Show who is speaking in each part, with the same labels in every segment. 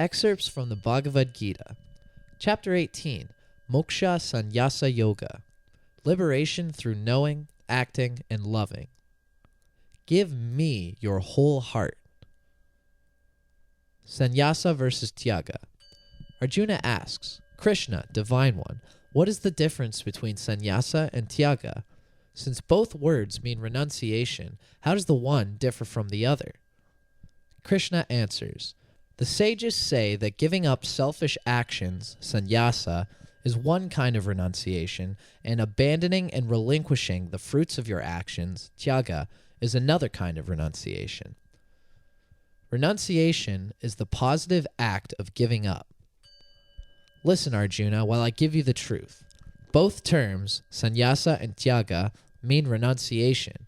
Speaker 1: Excerpts from the Bhagavad Gita. Chapter 18, Moksha Sanyasa Yoga. Liberation through knowing, acting, and loving. Give me your whole heart. Sannyasa versus Tyaga. Arjuna asks, Krishna, Divine One, what is the difference between sannyasa and tyaga? Since both words mean renunciation, how does the one differ from the other? Krishna answers, the sages say that giving up selfish actions, sannyasa, is one kind of renunciation, and abandoning and relinquishing the fruits of your actions, tyaga, is another kind of renunciation. Renunciation is the positive act of giving up. Listen, Arjuna, while I give you the truth. Both terms, sannyasa and tyaga, mean renunciation.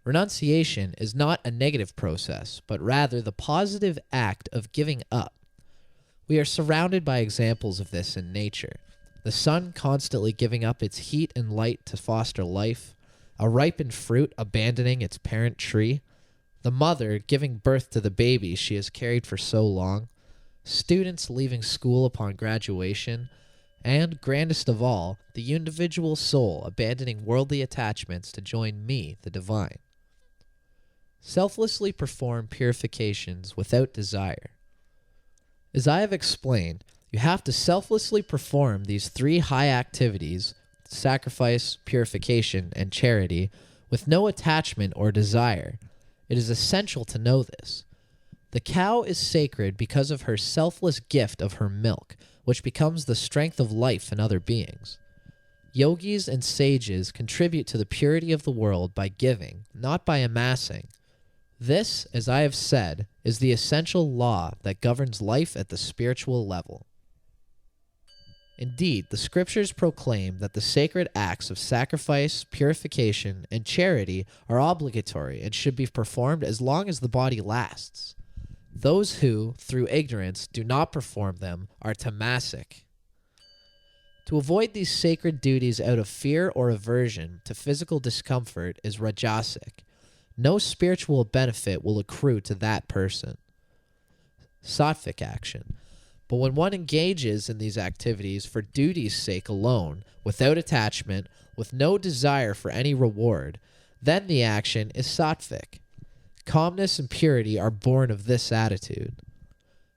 Speaker 1: Renunciation is not a negative process, but rather the positive act of giving up. We are surrounded by examples of this in nature. The sun constantly giving up its heat and light to foster life, a ripened fruit abandoning its parent tree, the mother giving birth to the baby she has carried for so long, students leaving school upon graduation, and, grandest of all, the individual soul abandoning worldly attachments to join me, the divine. Selflessly perform purifications without desire. As I have explained, you have to selflessly perform these three high activities, sacrifice, purification, and charity, with no attachment or desire. It is essential to know this. The cow is sacred because of her selfless gift of her milk, which becomes the strength of life in other beings. Yogis and sages contribute to the purity of the world by giving, not by amassing. This, as I have said, is the essential law that governs life at the spiritual level. Indeed, the scriptures proclaim that the sacred acts of sacrifice, purification, and charity are obligatory and should be performed as long as the body lasts. Those who, through ignorance, do not perform them are tamasic. To avoid these sacred duties out of fear or aversion to physical discomfort is rajasic. No spiritual benefit will accrue to that person. Sattvic action. But when one engages in these activities for duty's sake alone, without attachment, with no desire for any reward, then the action is sattvic. Calmness and purity are born of this attitude.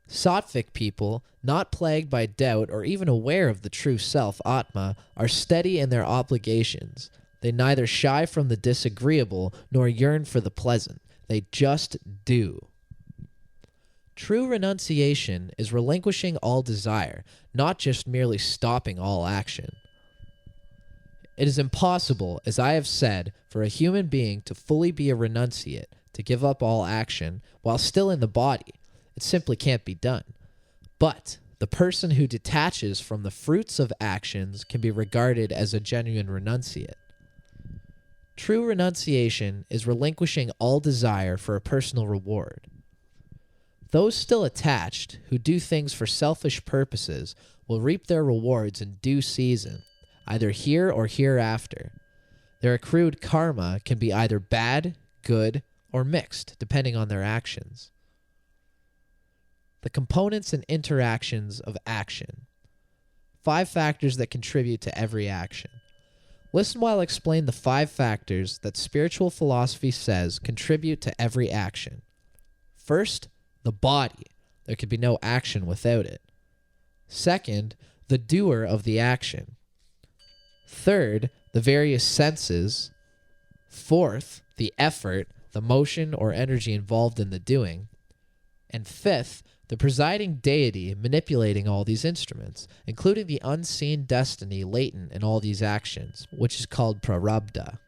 Speaker 1: Sattvic people, not plagued by doubt or even aware of the true self, Atma, are steady in their obligations. They neither shy from the disagreeable nor yearn for the pleasant. They just do. True renunciation is relinquishing all desire, not just merely stopping all action. It is impossible, as I have said, for a human being to fully be a renunciate, to give up all action, while still in the body. It simply can't be done. But the person who detaches from the fruits of actions can be regarded as a genuine renunciate. True renunciation is relinquishing all desire for a personal reward. Those still attached, who do things for selfish purposes, will reap their rewards in due season, either here or hereafter. Their accrued karma can be either bad, good, or mixed, depending on their actions. The components and interactions of action. 5 factors that contribute to every action. Listen while I explain the 5 factors that spiritual philosophy says contribute to every action. First, the body. There could be no action without it. Second, the doer of the action. Third, the various senses. Fourth, the effort, the motion or energy involved in the doing. And fifth, the presiding deity manipulating all these instruments, including the unseen destiny latent in all these actions, which is called prarabdha.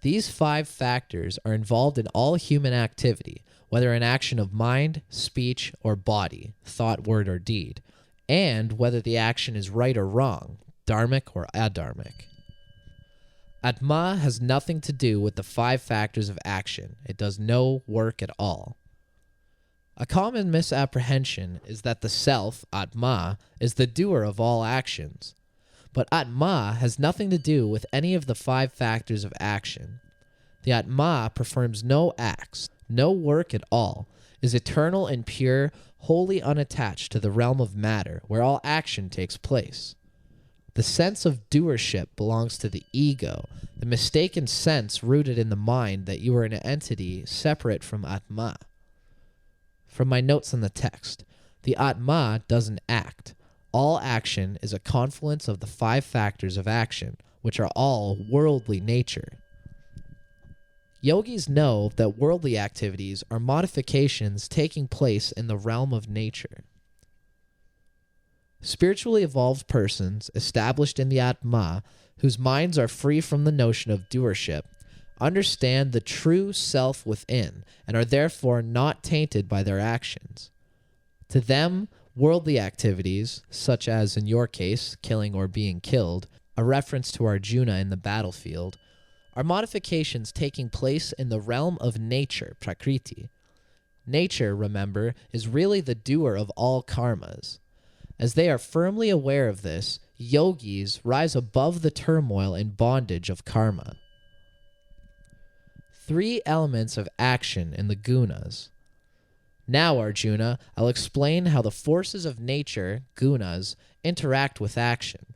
Speaker 1: These 5 factors are involved in all human activity, whether an action of mind, speech, or body, thought, word, or deed, and whether the action is right or wrong, dharmic or adharmic. Atma has nothing to do with the 5 factors of action. It does no work at all. A common misapprehension is that the self, Atma, is the doer of all actions. But Atma has nothing to do with any of the 5 factors of action. The Atma performs no acts, no work at all. is eternal and pure, wholly unattached to the realm of matter where all action takes place. The sense of doership belongs to the ego, the mistaken sense rooted in the mind that you are an entity separate from Atma. From my notes on the text, the Atma doesn't act. All action is a confluence of the 5 factors of action, which are all worldly nature. Yogis know that worldly activities are modifications taking place in the realm of nature. Spiritually evolved persons, established in the Atma, whose minds are free from the notion of doership, understand the true self within and are therefore not tainted by their actions. To them, worldly activities, such as in your case, killing or being killed, a reference to Arjuna in the battlefield, are modifications taking place in the realm of nature, prakriti. Nature, remember, is really the doer of all karmas. As they are firmly aware of this, yogis rise above the turmoil and bondage of karma. 3 elements of action in the gunas. Now, Arjuna, I'll explain how the forces of nature, gunas, interact with action.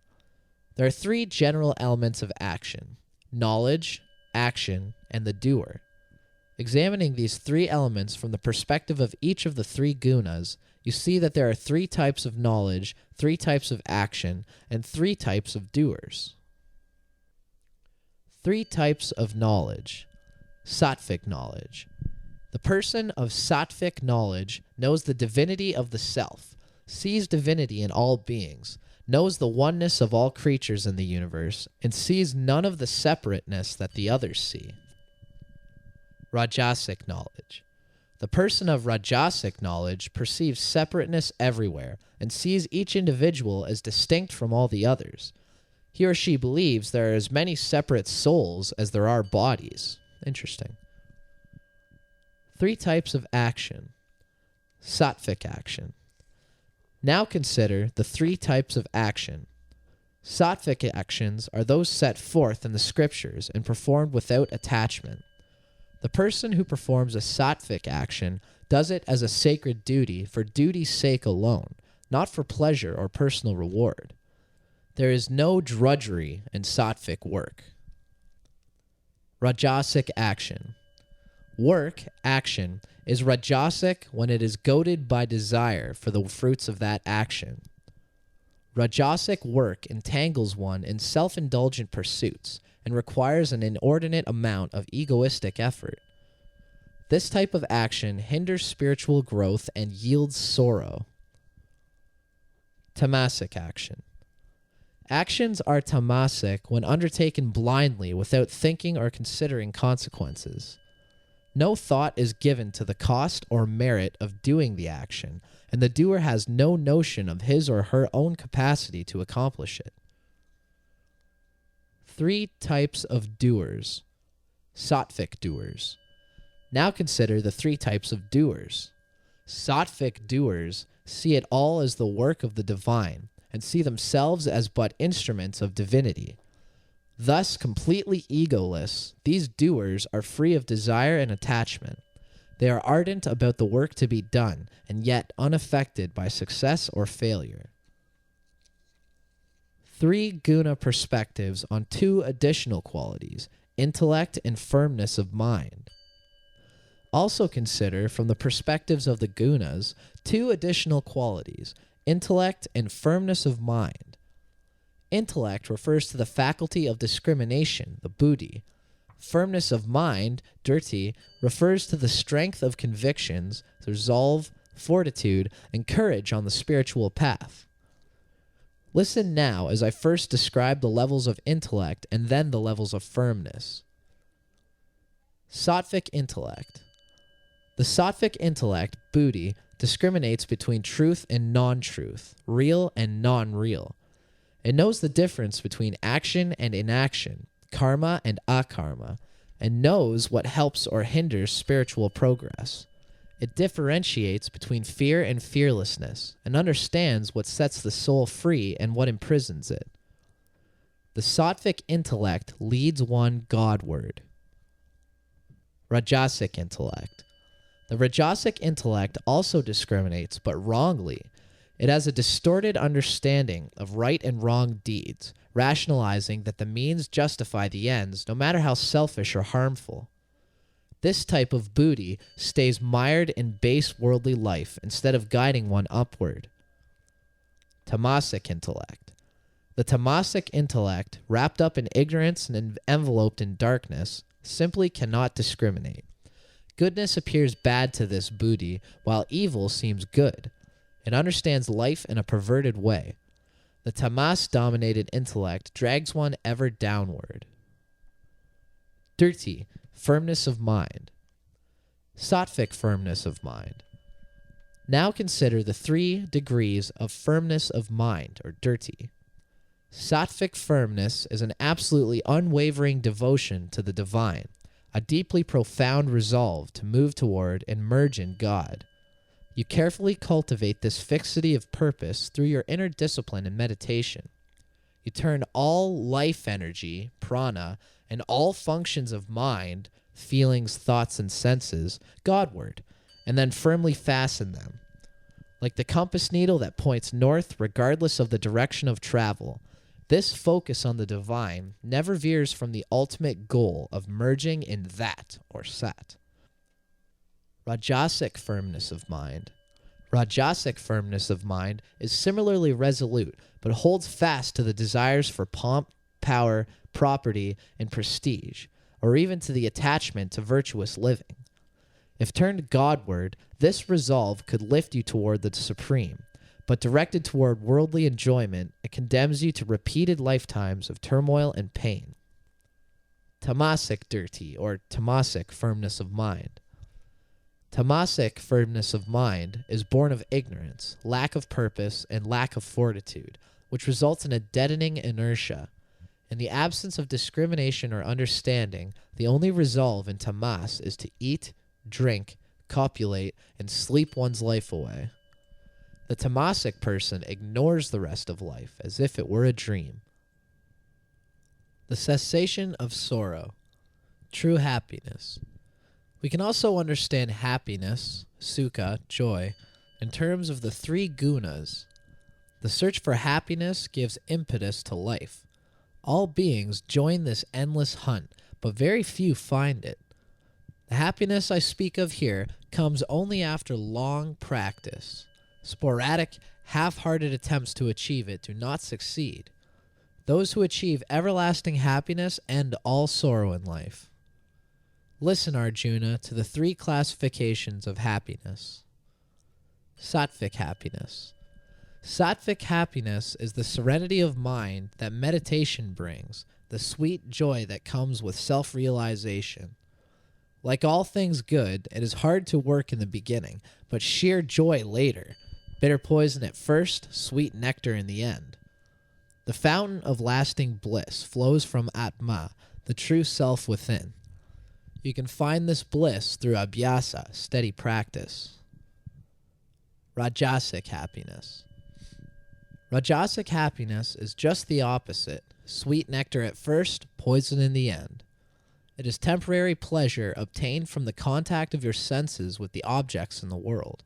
Speaker 1: There are 3 general elements of action: knowledge, action, and the doer. Examining these 3 elements from the perspective of each of the 3 gunas, you see that there are 3 types of knowledge, 3 types of action, and 3 types of doers. 3 types of knowledge. Sattvic knowledge. The person of sattvic knowledge knows the divinity of the self, sees divinity in all beings, knows the oneness of all creatures in the universe, and sees none of the separateness that the others see. Rajasic knowledge. The person of rajasic knowledge perceives separateness everywhere and sees each individual as distinct from all the others. He or she believes there are as many separate souls as there are bodies. Interesting. 3 types of action. Sattvic action. Now consider the 3 types of action. Sattvic actions are those set forth in the scriptures and performed without attachment. The person who performs a sattvic action does it as a sacred duty for duty's sake alone, not for pleasure or personal reward. There is no drudgery in sattvic work. Rajasic action. Work, action, is rajasic when it is goaded by desire for the fruits of that action. Rajasic work entangles one in self-indulgent pursuits and requires an inordinate amount of egoistic effort. This type of action hinders spiritual growth and yields sorrow. Tamasic action. Actions are tamasic when undertaken blindly without thinking or considering consequences. No thought is given to the cost or merit of doing the action, and the doer has no notion of his or her own capacity to accomplish it. 3 types of doers. Sattvic doers. Now consider the 3 types of doers. Sattvic doers see it all as the work of the divine, and see themselves as but instruments of divinity. Thus, completely egoless, these doers are free of desire and attachment. They are ardent about the work to be done, and yet unaffected by success or failure. 3 guna perspectives on 2 additional qualities, intellect and firmness of mind. Also consider, from the perspectives of the gunas, 2 additional qualities, intellect and firmness of mind. Intellect refers to the faculty of discrimination, the buddhi. Firmness of mind, dhriti, refers to the strength of convictions, resolve, fortitude, and courage on the spiritual path. Listen now as I first describe the levels of intellect and then the levels of firmness. Sattvic intellect. The sattvic intellect, buddhi, discriminates between truth and non-truth, real and non-real. It knows the difference between action and inaction, karma and akarma, and knows what helps or hinders spiritual progress. It differentiates between fear and fearlessness, and understands what sets the soul free and what imprisons it. The sattvic intellect leads one Godward. Rajasic intellect. The Rajasic intellect also discriminates, but wrongly. It has a distorted understanding of right and wrong deeds, rationalizing that the means justify the ends, no matter how selfish or harmful. This type of buddhi stays mired in base worldly life instead of guiding one upward. Tamasic intellect. The tamasic intellect, wrapped up in ignorance and enveloped in darkness, simply cannot discriminate. Goodness appears bad to this buddhi, while evil seems good. It understands life in a perverted way. The tamas-dominated intellect drags one ever downward. Dirti, firmness of mind. Sattvic firmness of mind. Now consider the 3 degrees of firmness of mind, or dirti. Sattvic firmness is an absolutely unwavering devotion to the divine, a deeply profound resolve to move toward and merge in God. You carefully cultivate this fixity of purpose through your inner discipline and meditation. You turn all life energy, prana, and all functions of mind, feelings, thoughts, and senses, Godward, and then firmly fasten them. Like the compass needle that points north regardless of the direction of travel, this focus on the divine never veers from the ultimate goal of merging in that, or sat. Rajasic firmness of mind. Rajasic firmness of mind is similarly resolute, but holds fast to the desires for pomp, power, property, and prestige, or even to the attachment to virtuous living. If turned Godward, this resolve could lift you toward the supreme, but directed toward worldly enjoyment, it condemns you to repeated lifetimes of turmoil and pain. Tamasic dirti, or tamasic firmness of mind. Tamasic firmness of mind is born of ignorance, lack of purpose, and lack of fortitude, which results in a deadening inertia. In the absence of discrimination or understanding, the only resolve in tamas is to eat, drink, copulate, and sleep one's life away. The tamasic person ignores the rest of life as if it were a dream. The cessation of sorrow, true happiness. We can also understand happiness, sukha, joy, in terms of the 3 gunas. The search for happiness gives impetus to life. All beings join this endless hunt, but very few find it. The happiness I speak of here comes only after long practice. Sporadic, half-hearted attempts to achieve it do not succeed. Those who achieve everlasting happiness end all sorrow in life. Listen, Arjuna, to the 3 classifications of happiness. Sattvic happiness. Sattvic happiness is the serenity of mind that meditation brings, the sweet joy that comes with self-realization. Like all things good, it is hard to work in the beginning, but sheer joy later. Bitter poison at first, sweet nectar in the end. The fountain of lasting bliss flows from Atma, the true self within. You can find this bliss through abhyasa, steady practice. Rajasic happiness. Rajasic happiness is just the opposite, sweet nectar at first, poison in the end. It is temporary pleasure obtained from the contact of your senses with the objects in the world.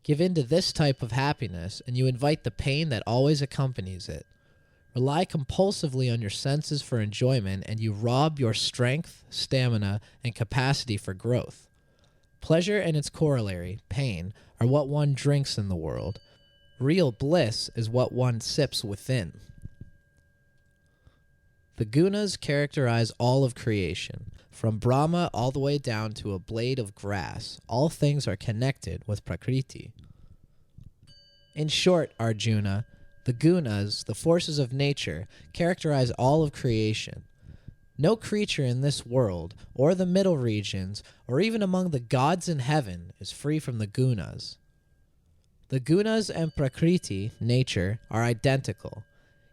Speaker 1: Give in to this type of happiness, and you invite the pain that always accompanies it. Rely compulsively on your senses for enjoyment, and you rob your strength, stamina, and capacity for growth. Pleasure and its corollary, pain, are what one drinks in the world. Real bliss is what one sips within. The gunas characterize all of creation. From Brahma all the way down to a blade of grass, all things are connected with Prakriti. In short, Arjuna, the gunas, the forces of nature, characterize all of creation. No creature in this world, or the middle regions, or even among the gods in heaven, is free from the gunas. The gunas and Prakriti, nature, are identical.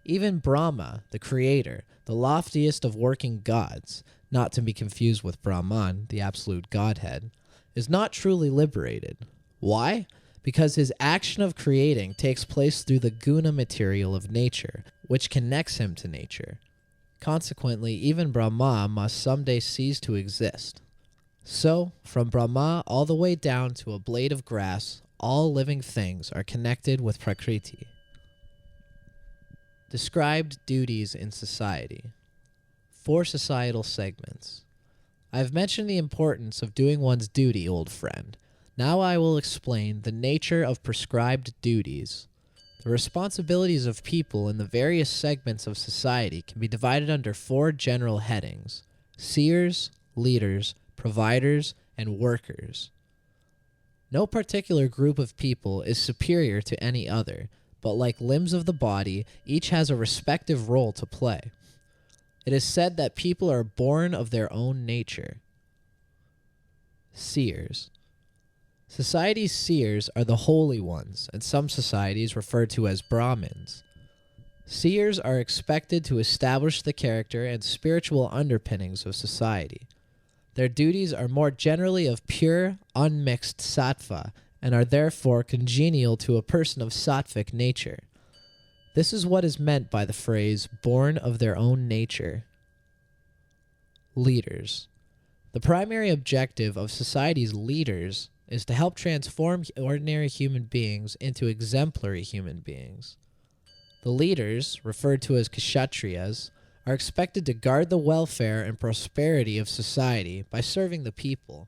Speaker 1: Even Brahma, the creator, the loftiest of working gods, not to be confused with Brahman, the absolute Godhead, is not truly liberated. Why? Because his action of creating takes place through the guna material of nature, which connects him to nature. Consequently, even Brahma must someday cease to exist. So, from Brahma all the way down to a blade of grass, all living things are connected with Prakriti. Described duties in society. 4 societal segments. I have mentioned the importance of doing one's duty, old friend. Now I will explain the nature of prescribed duties. The responsibilities of people in the various segments of society can be divided under 4 general headings: seers, leaders, providers, and workers. No particular group of people is superior to any other, but like limbs of the body, each has a respective role to play. It is said that people are born of their own nature. Seers. Society's seers are the holy ones, and some societies referred to as Brahmins. Seers are expected to establish the character and spiritual underpinnings of society. Their duties are more generally of pure, unmixed sattva, and are therefore congenial to a person of sattvic nature. This is what is meant by the phrase, born of their own nature. Leaders. The primary objective of society's leaders is to help transform ordinary human beings into exemplary human beings. The leaders, referred to as kshatriyas, are expected to guard the welfare and prosperity of society by serving the people.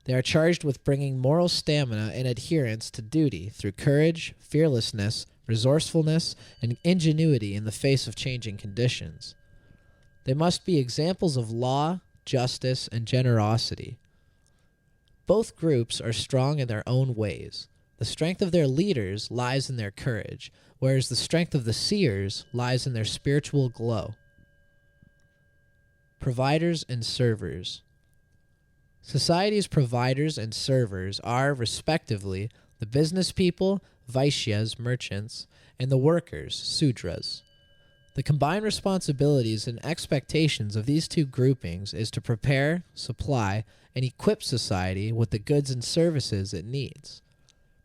Speaker 1: They are charged with bringing moral stamina and adherence to duty through courage, fearlessness, resourcefulness, and ingenuity in the face of changing conditions. They must be examples of law, justice, and generosity. Both groups are strong in their own ways. The strength of their leaders lies in their courage, whereas the strength of the seers lies in their spiritual glow. Providers and servers. Society's providers and servers are, respectively, the business people, Vaishyas, merchants, and the workers, Sudras. The combined responsibilities and expectations of these 2 groupings is to prepare, supply, and equip society with the goods and services it needs.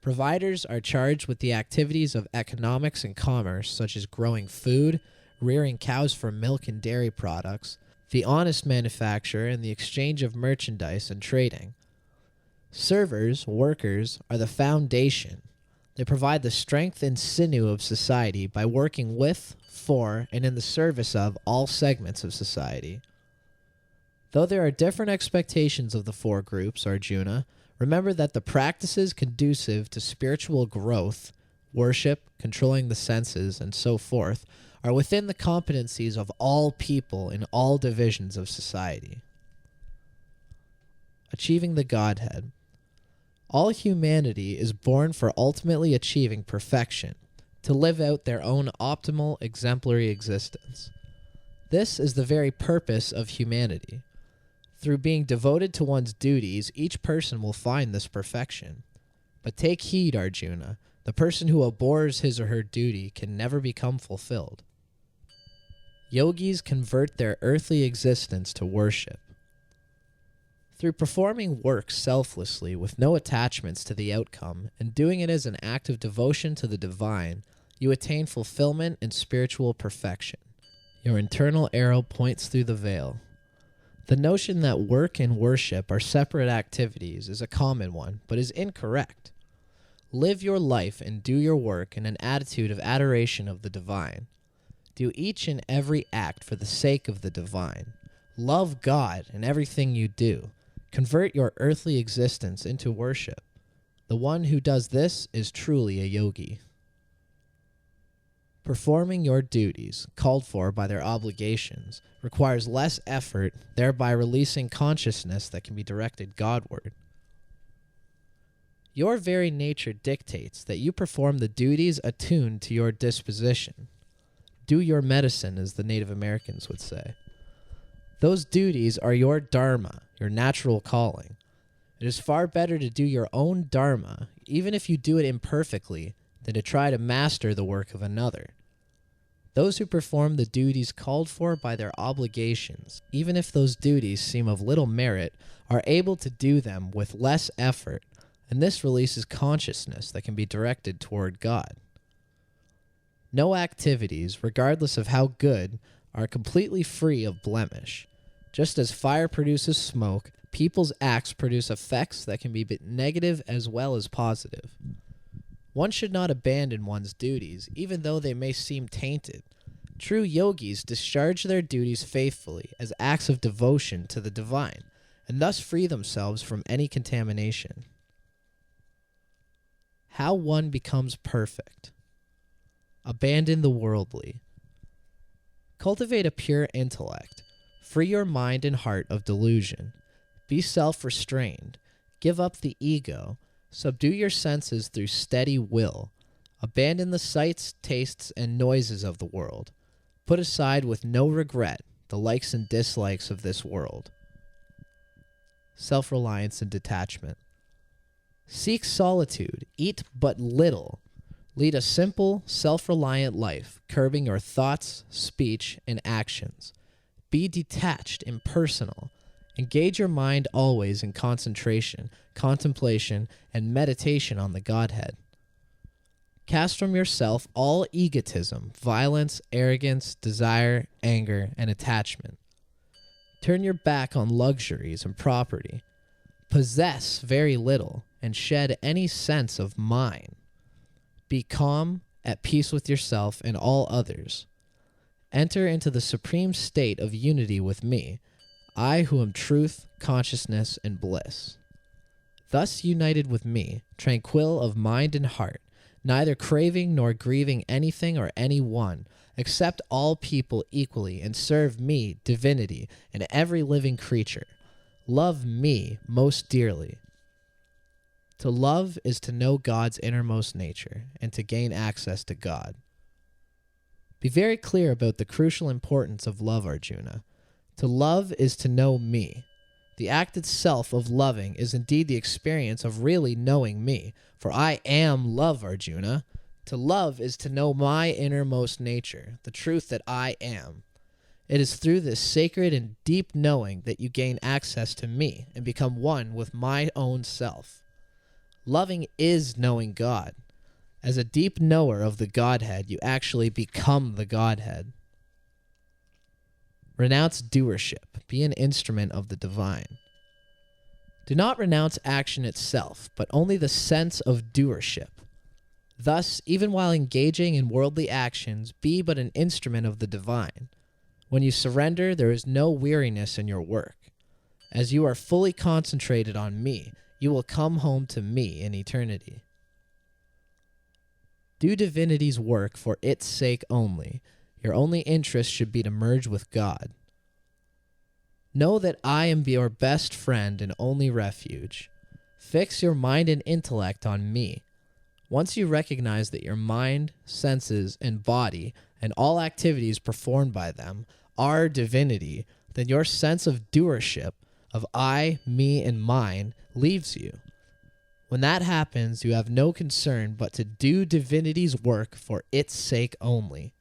Speaker 1: Providers are charged with the activities of economics and commerce, such as growing food, rearing cows for milk and dairy products, the honest manufacture and the exchange of merchandise and trading. Servers, workers, are the foundation. They provide the strength and sinew of society by working with, for, and in the service of all segments of society. Though there are different expectations of the 4 groups, Arjuna, remember that the practices conducive to spiritual growth, worship, controlling the senses, and so forth, are within the competencies of all people in all divisions of society. Achieving the Godhead. All humanity is born for ultimately achieving perfection, to live out their own optimal, exemplary existence. This is the very purpose of humanity. Through being devoted to one's duties, each person will find this perfection. But take heed, Arjuna, the person who abhors his or her duty can never become fulfilled. Yogis convert their earthly existence to worship. Through performing work selflessly with no attachments to the outcome and doing it as an act of devotion to the divine, you attain fulfillment and spiritual perfection. Your internal arrow points through the veil. The notion that work and worship are separate activities is a common one, but is incorrect. Live your life and do your work in an attitude of adoration of the divine. Do each and every act for the sake of the divine. Love God in everything you do. Convert your earthly existence into worship. The one who does this is truly a yogi. Performing your duties, called for by their obligations, requires less effort, thereby releasing consciousness that can be directed Godward. Your very nature dictates that you perform the duties attuned to your disposition. Do your medicine, as the Native Americans would say. Those duties are your dharma, your natural calling. It is far better to do your own dharma, even if you do it imperfectly, than to try to master the work of another. Those who perform the duties called for by their obligations, even if those duties seem of little merit, are able to do them with less effort, and this releases consciousness that can be directed toward God. No activities, regardless of how good, are completely free of blemish. Just as fire produces smoke, people's acts produce effects that can be negative as well as positive. One should not abandon one's duties, even though they may seem tainted. True yogis discharge their duties faithfully as acts of devotion to the divine, and thus free themselves from any contamination. How one becomes perfect. Abandon the worldly. Cultivate a pure intellect. Free your mind and heart of delusion. Be self-restrained. Give up the ego. Subdue your senses through steady will. Abandon the sights, tastes, and noises of the world. Put aside with no regret the likes and dislikes of this world. Self-reliance and detachment. Seek solitude. Eat but little. Lead a simple, self-reliant life, curbing your thoughts, speech, and actions. Be detached, impersonal. Engage your mind always in concentration, contemplation, and meditation on the Godhead. Cast from yourself all egotism, violence, arrogance, desire, anger, and attachment. Turn your back on luxuries and property. Possess very little and shed any sense of mine. Be calm, at peace with yourself and all others. Enter into the supreme state of unity with me, I who am truth, consciousness, and bliss. Thus united with me, tranquil of mind and heart, neither craving nor grieving anything or anyone, accept all people equally and serve me, divinity, and every living creature. Love me most dearly. To love is to know God's innermost nature and to gain access to God. Be very clear about the crucial importance of love, Arjuna. To love is to know me. The act itself of loving is indeed the experience of really knowing me, for I am love, Arjuna. To love is to know my innermost nature, the truth that I am. It is through this sacred and deep knowing that you gain access to me and become one with my own self. Loving is knowing God. As a deep knower of the Godhead, you actually become the Godhead. Renounce doership. Be an instrument of the divine. Do not renounce action itself, but only the sense of doership. Thus, even while engaging in worldly actions, be but an instrument of the divine. When you surrender, there is no weariness in your work. As you are fully concentrated on me, you will come home to me in eternity. Do divinity's work for its sake only. Your only interest should be to merge with God. Know that I am your best friend and only refuge. Fix your mind and intellect on me. Once you recognize that your mind, senses, and body, and all activities performed by them, are divinity, then your sense of doership, of I, me, and mine, leaves you. When that happens, you have no concern but to do divinity's work for its sake only.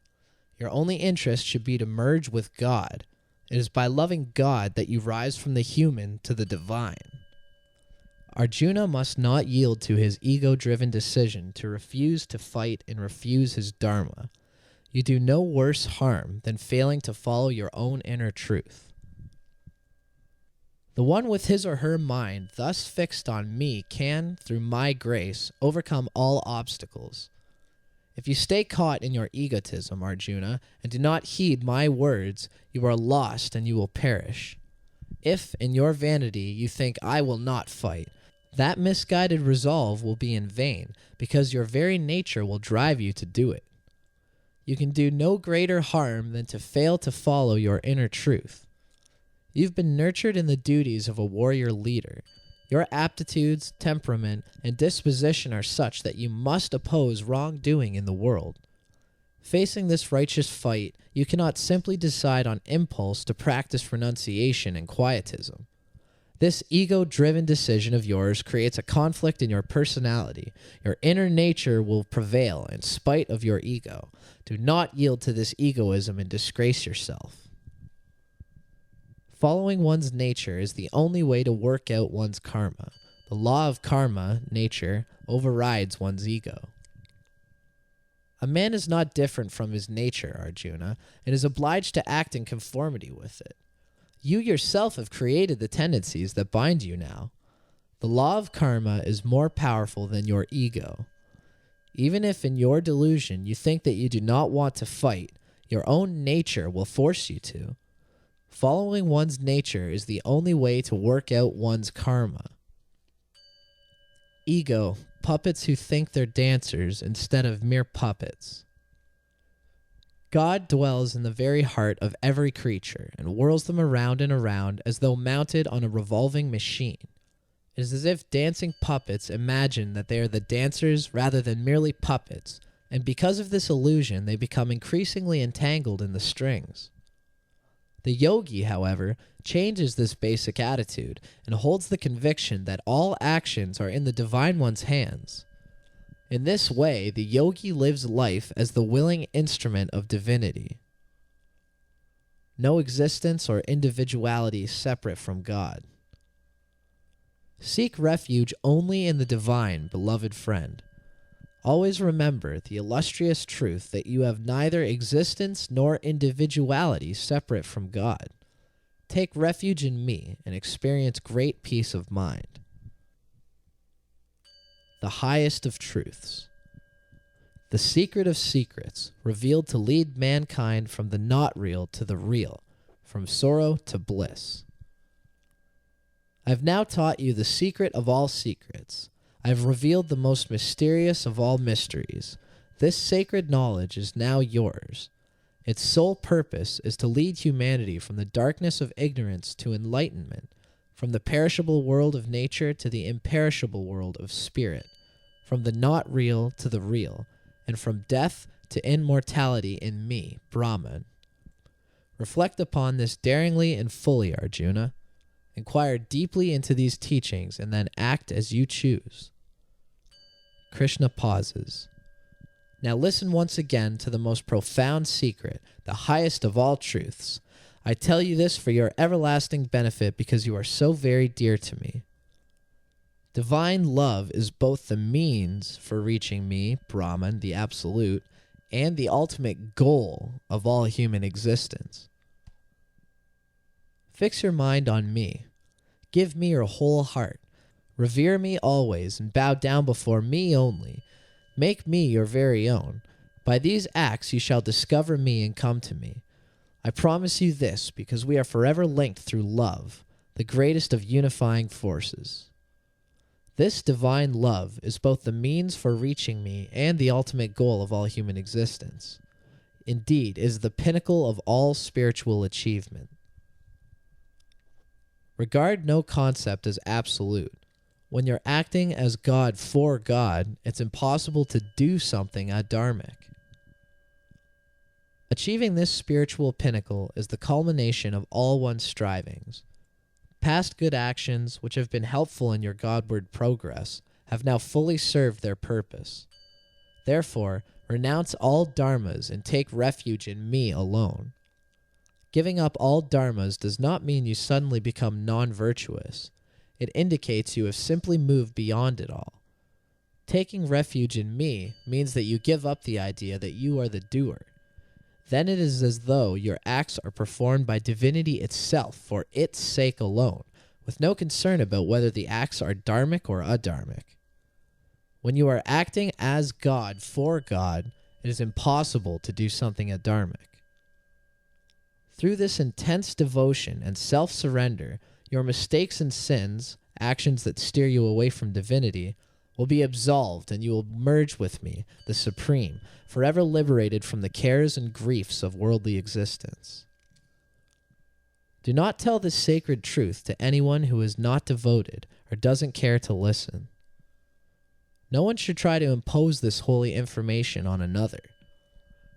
Speaker 1: Your only interest should be to merge with God. It is by loving God that you rise from the human to the divine. Arjuna must not yield to his ego-driven decision to refuse to fight and refuse his dharma. You do no worse harm than failing to follow your own inner truth. The one with his or her mind thus fixed on me can, through my grace, overcome all obstacles. If you stay caught in your egotism, Arjuna, and do not heed my words, you are lost and you will perish. If, in your vanity, you think I will not fight, that misguided resolve will be in vain, because your very nature will drive you to do it. You can do no greater harm than to fail to follow your inner truth. You've been nurtured in the duties of a warrior leader. Your aptitudes, temperament, and disposition are such that you must oppose wrongdoing in the world. Facing this righteous fight, you cannot simply decide on impulse to practice renunciation and quietism. This ego-driven decision of yours creates a conflict in your personality. Your inner nature will prevail in spite of your ego. Do not yield to this egoism and disgrace yourself. Following one's nature is the only way to work out one's karma. The law of karma, nature, overrides one's ego. A man is not different from his nature, Arjuna, and is obliged to act in conformity with it. You yourself have created the tendencies that bind you now. The law of karma is more powerful than your ego. Even if in your delusion you think that you do not want to fight, your own nature will force you to. Following one's nature is the only way to work out one's karma. Ego, puppets who think they're dancers instead of mere puppets. God dwells in the very heart of every creature and whirls them around and around as though mounted on a revolving machine. It is as if dancing puppets imagine that they are the dancers rather than merely puppets, and because of this illusion they become increasingly entangled in the strings. The yogi, however, changes this basic attitude and holds the conviction that all actions are in the Divine One's hands. In this way, the yogi lives life as the willing instrument of divinity. No existence or individuality separate from God. Seek refuge only in the divine, beloved friend. Always remember the illustrious truth that you have neither existence nor individuality separate from God. Take refuge in me and experience great peace of mind. The highest of truths. The secret of secrets, revealed to lead mankind from the not real to the real, from sorrow to bliss. I have now taught you the secret of all secrets. I have revealed the most mysterious of all mysteries. This sacred knowledge is now yours. Its sole purpose is to lead humanity from the darkness of ignorance to enlightenment, from the perishable world of nature to the imperishable world of spirit, from the not real to the real, and from death to immortality in me, Brahman. Reflect upon this daringly and fully, Arjuna. Inquire deeply into these teachings and then act as you choose. Krishna pauses. Now listen once again to the most profound secret, the highest of all truths. I tell you this for your everlasting benefit because you are so very dear to me. Divine love is both the means for reaching me, Brahman, the Absolute, and the ultimate goal of all human existence. Fix your mind on me. Give me your whole heart. Revere me always and bow down before me only. Make me your very own. By these acts you shall discover me and come to me. I promise you this because we are forever linked through love, the greatest of unifying forces. This divine love is both the means for reaching me and the ultimate goal of all human existence. Indeed, it is the pinnacle of all spiritual achievement. Regard no concept as absolute. When you're acting as God for God, it's impossible to do something adharmic. Achieving this spiritual pinnacle is the culmination of all one's strivings. Past good actions, which have been helpful in your Godward progress, have now fully served their purpose. Therefore, renounce all dharmas and take refuge in me alone. Giving up all dharmas does not mean you suddenly become non-virtuous. It indicates you have simply moved beyond it all. Taking refuge in me means that you give up the idea that you are the doer. Then it is as though your acts are performed by divinity itself for its sake alone, with no concern about whether the acts are dharmic or adharmic. When you are acting as God for God, it is impossible to do something adharmic. Through this intense devotion and self-surrender, your mistakes and sins, actions that steer you away from divinity, will be absolved and you will merge with me, the Supreme, forever liberated from the cares and griefs of worldly existence. Do not tell this sacred truth to anyone who is not devoted or doesn't care to listen. No one should try to impose this holy information on another.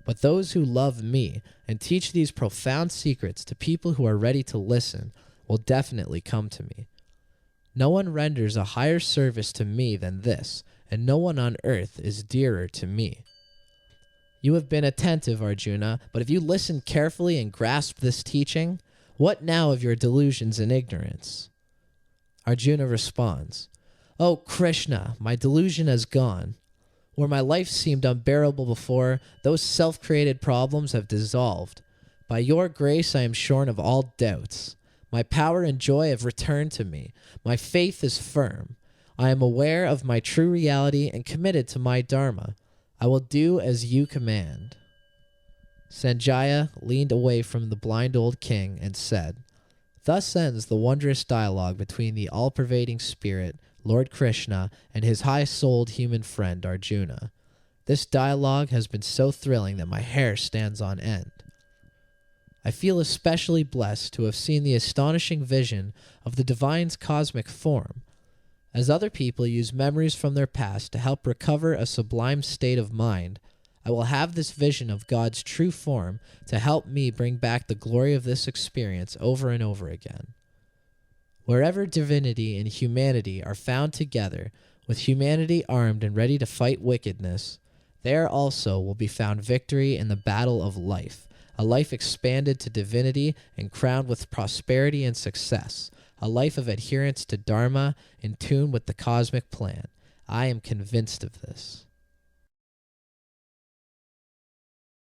Speaker 1: But those who love me and teach these profound secrets to people who are ready to listen will definitely come to me. No one renders a higher service to me than this, and no one on earth is dearer to me. You have been attentive, Arjuna, but if you listen carefully and grasp this teaching, what now of your delusions and ignorance? Arjuna responds, "O Krishna, my delusion has gone. Where my life seemed unbearable before, those self-created problems have dissolved. By your grace I am shorn of all doubts. My power and joy have returned to me. My faith is firm. I am aware of my true reality and committed to my dharma. I will do as you command. Sanjaya leaned away from the blind old king and said, "Thus ends the wondrous dialogue between the all-pervading spirit, Lord Krishna, and his high-souled human friend Arjuna. This dialogue has been so thrilling that my hair stands on end. I feel especially blessed to have seen the astonishing vision of the divine's cosmic form. As other people use memories from their past to help recover a sublime state of mind, I will have this vision of God's true form to help me bring back the glory of this experience over and over again. Wherever divinity and humanity are found together, with humanity armed and ready to fight wickedness, there also will be found victory in the battle of life, a life expanded to divinity and crowned with prosperity and success, a life of adherence to Dharma in tune with the cosmic plan. I am convinced of this."